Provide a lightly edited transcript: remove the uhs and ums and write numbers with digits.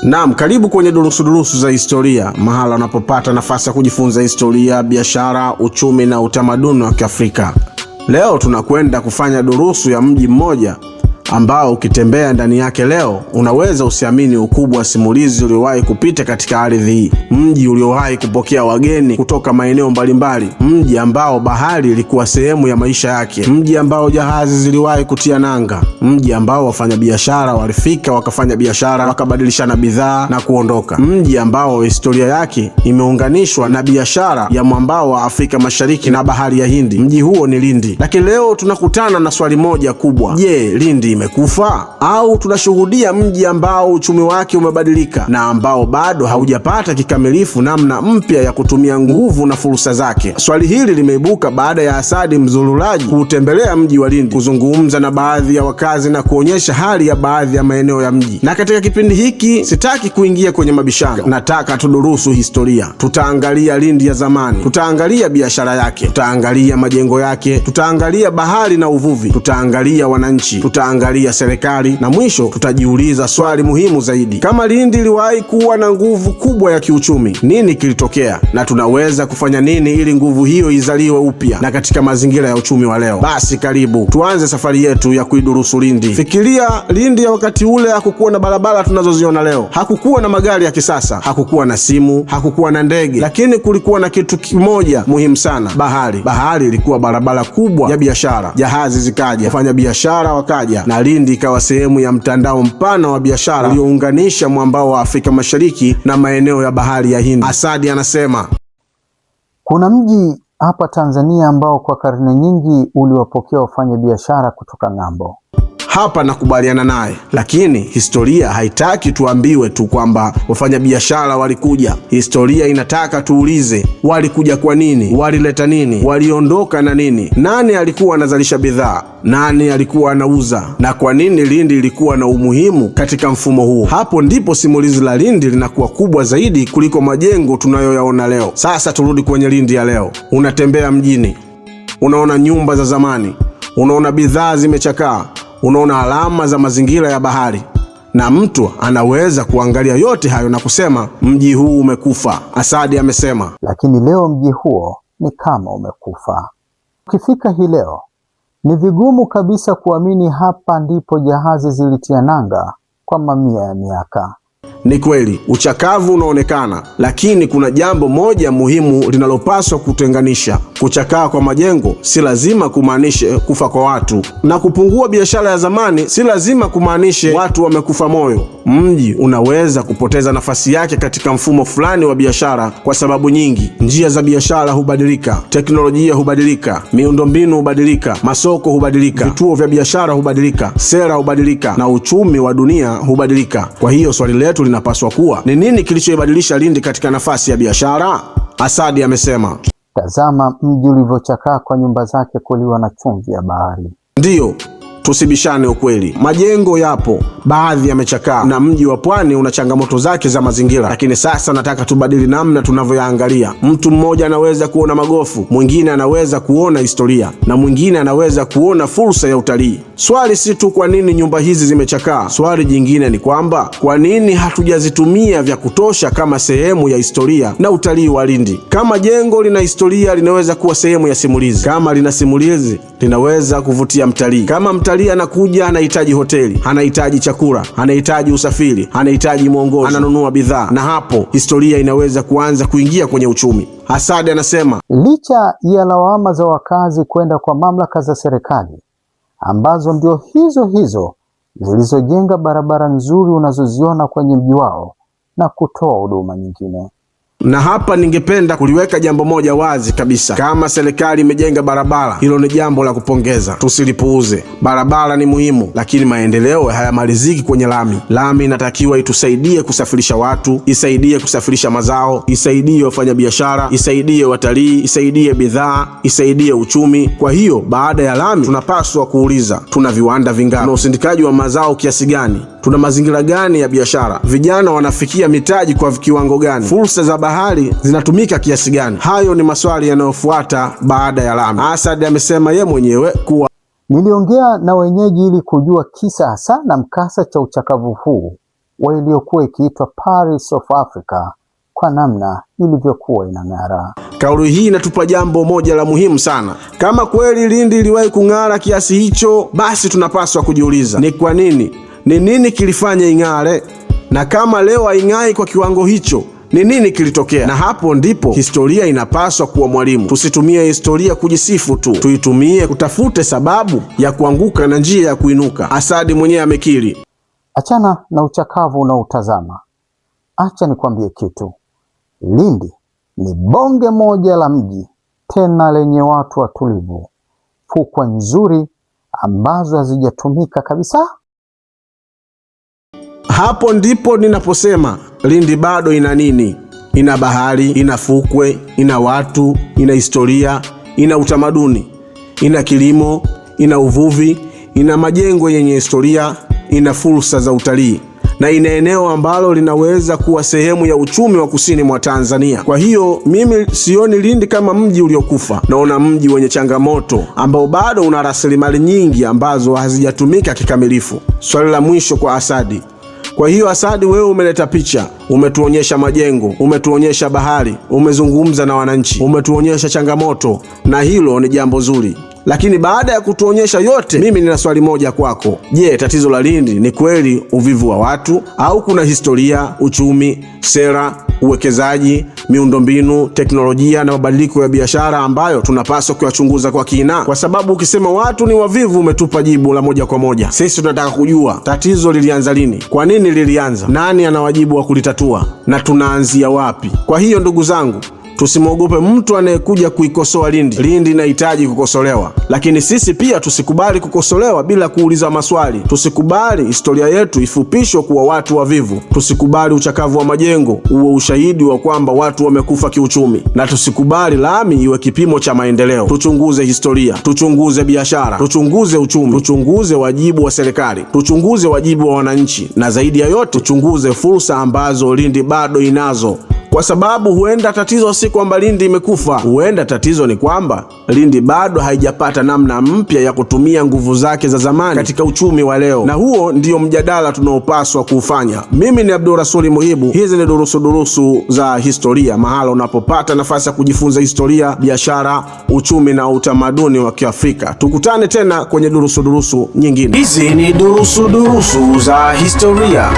Naam, karibu kwenye durusu za historia, mahala unapopata nafasi ya kujifunza historia, biashara, uchumi na utamaduni wa Kiafrika. Leo tunakwenda kufanya durusu ya mji mmoja ambao ukitembea ndani yake leo unaweza usiamini ukubwa wa simulizi uliowahi kupita katika ardhi hii. Mji uliowahi kupokea wageni kutoka maeneo mbalimbali, mji ambao bahari ilikuwa sehemu ya maisha yake, mji ambao jahazi ziliwahi kutia nanga, mji ambao wafanyabiashara walifika wakafanya biashara, wakabadilishana bidhaa na kuondoka, mji ambao historia yake imeunganishwa na biashara ya mwambao wa Afrika Mashariki na bahari ya Hindi. Mji huo ni Lindi. Lakini leo tunakutana na swali moja kubwa. Je, Lindi imekufa au tunashuhudia mji ambao uchumi wake umebadilika na ambao bado haujapata kikamilifu namna mpya ya kutumia nguvu na fursa zake? Swali hili limeibuka baada ya Asadi Mzururaji kutembelea mji wa Lindi, kuzungumza na baadhi ya wakazi na kuonyesha hali ya baadhi ya maeneo ya mji. Na katika kipindi hiki sitaki kuingia kwenye mabishano, nataka tudurusu historia. Tutaangalia Lindi ya zamani, tutaangalia biashara yake, tutaangalia majengo yake, tutaangalia bahari na uvuvi, tutaangalia wananchi, tutaangalia serikali, na mwisho tutajiuliza swali muhimu zaidi: kama Lindi iliwahi kuwa na nguvu kubwa ya kiuchumi, nini kilitokea na tunaweza kufanya nini ili nguvu hiyo izaliwe upya na katika mazingira ya uchumi wa leo? Basi karibu tuanze safari yetu ya kuidurusu Lindi. Fikiria Lindi ya wakati ule. Hakukuwa na barabara tunazoziona leo, hakukuwa na magari ya kisasa, hakukuwa na simu, hakukuwa na ndege, lakini kulikuwa na kitu kimoja muhimu sana: bahari. Bahari ilikuwa barabara kubwa ya biashara. Jahazi zikaja, wafanya biashara wakaja, na Lindi ikawa sehemu ya mtandao mpana wa biashara uliounganisha mwambao wa Afrika Mashariki na maeneo ya bahari ya Hindi. Asadi anasema, kuna mji hapa Tanzania ambao kwa karne nyingi uliwapokea wafanya biashara kutoka ng'ambo. Hapa nakubaliana naye, lakini historia haitaki tuambiwe tu kwamba wafanyabiashara walikuja. Historia inataka tuulize, walikuja kwa nini? Walileta nini? Waliondoka na nini? Nani alikuwa anazalisha bidhaa? Nani alikuwa anauza? Na kwa nini Lindi ilikuwa na umuhimu katika mfumo huo? Hapo ndipo simulizi la Lindi linakuwa kubwa zaidi kuliko majengo tunayoyaona leo. Sasa turudi kwenye Lindi ya leo. Unatembea mjini, unaona nyumba za zamani, unaona bidhaa zimechakaa, unaona alama za mazingira ya bahari, na mtu anaweza kuangalia yote hayo na kusema mji huu umekufa. Asadi amesema, lakini leo mji huo ni kama umekufa. Ukifika hii leo ni vigumu kabisa kuamini hapa ndipo jahazi zilitia nanga kwa mamia ya miaka. Ni kweli uchakavu unaonekana, lakini kuna jambo moja muhimu linalopaswa kutenganisha. Kuchakaa kwa majengo si lazima kumaanishe kufa kwa watu, na kupungua biashara ya zamani si lazima kumaanishe watu wamekufa moyo. Mji unaweza kupoteza nafasi yake katika mfumo fulani wa biashara kwa sababu nyingi. Njia za biashara hubadilika, teknolojia hubadilika, miundombinu hubadilika, masoko hubadilika, vituo vya biashara hubadilika, sera hubadilika, na uchumi wa dunia hubadilika. Kwa hiyo swali letu linapaswa kuwa, ni nini kilichoibadilisha Lindi katika nafasi ya biashara? Asadi amesema, tazama mji ulivyochakaa kwa nyumba zake kuliwa na chumvi ya bahari. Ndiyo, tusibishane ukweli. Majengo yapo, baadhi yamechakaa, na mji wa pwani una changamoto zake za mazingira. Lakini sasa nataka tubadili namna tunavyoyaangalia. Mtu mmoja anaweza kuona magofu, mwingine anaweza kuona historia, na mwingine anaweza kuona fursa ya utalii. Swali si tu kwa nini nyumba hizi zimechakaa. Swali jingine ni kwamba kwa nini hatujazitumia vya kutosha kama sehemu ya historia na utalii wa Lindi? Kama jengo lina historia, linaweza kuwa sehemu ya simulizi. Kama lina simulizi, linaweza kuvutia mtalii. Kama mtalii anakuja, anahitaji hoteli, anahitaji chakula, anahitaji usafiri, anahitaji mwongozo, ananunua bidhaa, na hapo historia inaweza kuanza kuingia kwenye uchumi. Asadi anasema, licha ya lawama za wakazi kwenda kwa mamlaka za serikali ambazo ndio hizo zilizojenga barabara nzuri unazoziona kwenye mji wao na kutoa huduma nyingine. Na hapa ningependa kuliweka jambo moja wazi kabisa. Kama serikali imejenga barabara, hilo ni jambo la kupongeza, tusilipuuze. Barabara ni muhimu, lakini maendeleo hayamaliziki kwenye lami. Lami inatakiwa itusaidie kusafirisha watu, isaidie kusafirisha mazao, isaidie wafanyabiashara, isaidie watalii, isaidie bidhaa, isaidie uchumi. Kwa hiyo baada ya lami tunapaswa kuuliza, tuna viwanda vingapi? Tuna usindikaji wa mazao kiasi gani? Tuna mazingira gani ya biashara? Vijana wanafikia mitaji kwa kiwango gani? Fursa za bahari zinatumika kiasi gani? Hayo ni maswali yanayofuata baada ya lami. Asadi amesema ye mwenyewe kuwa, niliongea na wenyeji ili kujua kisa hasa na mkasa cha uchakavu huu wa iliyokuwa ikiitwa Paris of Africa kwa namna ilivyokuwa inang'ara. Kauli hii inatupa jambo moja la muhimu sana. Kama kweli Lindi iliwahi kung'ara kiasi hicho, basi tunapaswa kujiuliza ni kwa nini? Ni nini kilifanya ing'are? Na kama leo haing'ai kwa kiwango hicho, ni nini kilitokea? Na hapo ndipo historia inapaswa kuwa mwalimu. Tusitumie historia kujisifu tu, tuitumie kutafute sababu ya kuanguka na njia ya kuinuka. Asadi mwenyewe amekiri. Achana na uchakavu unaotazama. Acha nikwambie kitu. Lindi ni bonge moja la mji, tena lenye watu watulivu, fukwe nzuri ambazo hazijatumika kabisa. Hapo ndipo ninaposema Lindi bado ina nini? Ina bahari, ina fukwe, ina watu, ina historia, ina utamaduni, ina kilimo, ina uvuvi, ina majengo yenye historia, ina fursa za utalii, na ina eneo ambalo linaweza kuwa sehemu ya uchumi wa kusini mwa Tanzania. Kwa hiyo mimi sioni Lindi kama mji uliokufa. Naona mji wenye changamoto ambao bado una rasilimali nyingi ambazo hazijatumika kikamilifu. Swali la mwisho kwa Asadi. Kwa hiyo Asadi, wewe umeleta picha, umetuonyesha majengo, umetuonyesha bahari, umezungumza na wananchi, umetuonyesha changamoto, na hilo ni jambo zuri. Lakini baada ya kutuonyesha yote, mimi nina swali moja kwako. Je, tatizo la Lindi ni kweli uvivu wa watu, au kuna historia, uchumi, sera, uwekezaji, miundombinu, teknolojia na mabadiliko ya biashara ambayo tunapaswa kuyachunguza kwa kina? Kwa sababu ukisema watu ni wavivu, umetupa jibu la moja kwa moja. Sisi tunataka kujua tatizo lilianza lini, kwa nini lilianza, nani ana wajibu wa kulitatua, na tunaanzia wapi? Kwa hiyo ndugu zangu, tusimwogope mtu anayekuja kuikosoa Lindi. Lindi inahitaji kukosolewa, lakini sisi pia tusikubali kukosolewa bila kuuliza maswali. Tusikubali historia yetu ifupishwe kuwa watu wavivu. Tusikubali uchakavu wa majengo uwe ushahidi wa kwamba watu wamekufa kiuchumi, na tusikubali lami iwe kipimo cha maendeleo. Tuchunguze historia, tuchunguze biashara, tuchunguze uchumi, tuchunguze wajibu wa serikali, tuchunguze wajibu wa wananchi, na zaidi ya yote tuchunguze fursa ambazo Lindi bado inazo. Kwa sababu huenda tatizo si kwamba Lindi imekufa, huenda tatizo ni kwamba Lindi bado haijapata namna mpya ya kutumia nguvu zake za zamani katika uchumi wa leo, na huo ndio mjadala tunaopaswa kuufanya. Mimi ni Abdurrasuli Muhibu. Hizi ni durusu za historia, mahala unapopata nafasi ya kujifunza historia, biashara, uchumi na utamaduni wa Kiafrika. Tukutane tena kwenye durusu nyingine. Hizi ni durusu za historia.